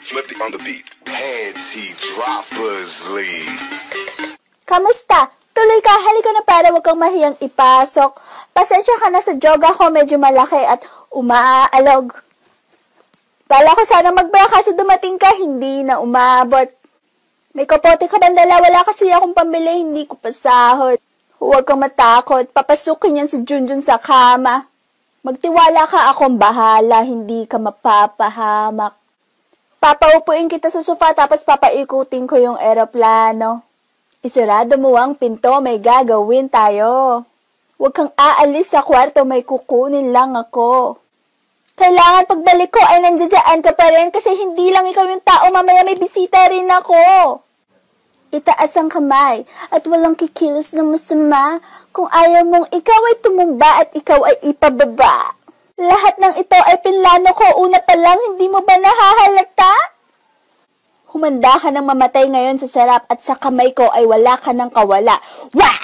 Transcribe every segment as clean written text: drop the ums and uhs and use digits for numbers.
Flip it on the beat. Panty droppers league. Kamusta? Tuloy ka, halika na para wag kang mahiyang ipasok. Pasensya ka na sa joga ko, medyo malaki at umaalog. Bala ko sana mag-bra kaso dumating ka, hindi na umabot. May kapote ka bandala, wala kasi akong pambili, hindi ko pasahod. Huwag kang matakot, papasukin yan si Junjun sa kama. Magtiwala ka, akong bahala, hindi ka mapapahamak. Papaupuin kita sa sofa tapos papaikutin ko yung eroplano. Isarado mo ang pinto, may gagawin tayo. Huwag kang aalis sa kwarto, may kukunin lang ako. Kailangan pagbalik ko ay nandiyan ka pa rin kasi hindi lang ikaw yung tao, mamaya may bisita rin ako. Itaas ang kamay at walang kikilos na masama. Kung ayaw mong ikaw ay tumumba at ikaw ay ipababa. Lahat ng ito ay pinlano ko, una pa lang, hindi mo ba nahahalata? Humanda ka ng mamatay ngayon sa sarap at sa kamay ko ay wala ka ng kawala. Wah!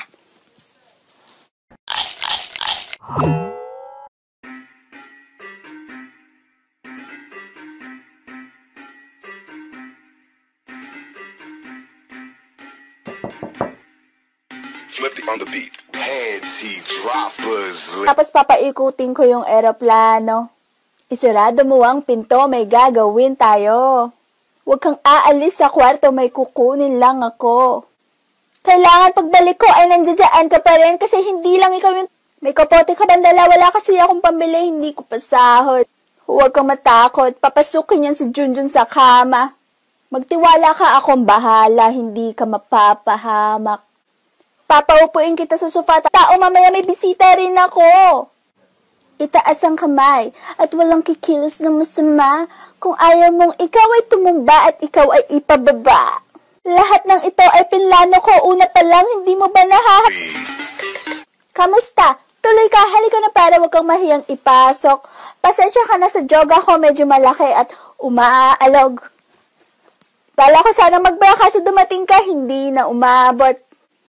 Flip it on the beat. Panty droppers league. Tapos papaikutin ko yung eroplano. Isarado mo ang pinto, may gagawin tayo. Huwag kang aalis sa kwarto, may kukunin lang ako. Kailangan pagbalik ko ay nandiyan ka pa rin kasi hindi lang ikaw yung... May kapote ka bandala, wala kasi akong pambili, hindi ko pasahod. Huwag kang matakot, papasukin yan si Junjun sa kama. Magtiwala ka, akong bahala, hindi ka mapapahamak. Papaupuin kita sa sofa, tao mamaya may bisita rin ako. Itaas ang kamay at walang kikilos na masama. Kung ayaw mong ikaw ay tumumba at ikaw ay ipababa. Lahat ng ito ay pinlano ko, una pa lang, hindi mo ba Kamusta? Tuloy ka, halika na para wag kang mahiyang ipasok. Pasensya ka na sa joga ko, medyo malaki at umaalog. Bala ko sana mag-bra kaso dumating ka, hindi na umabot.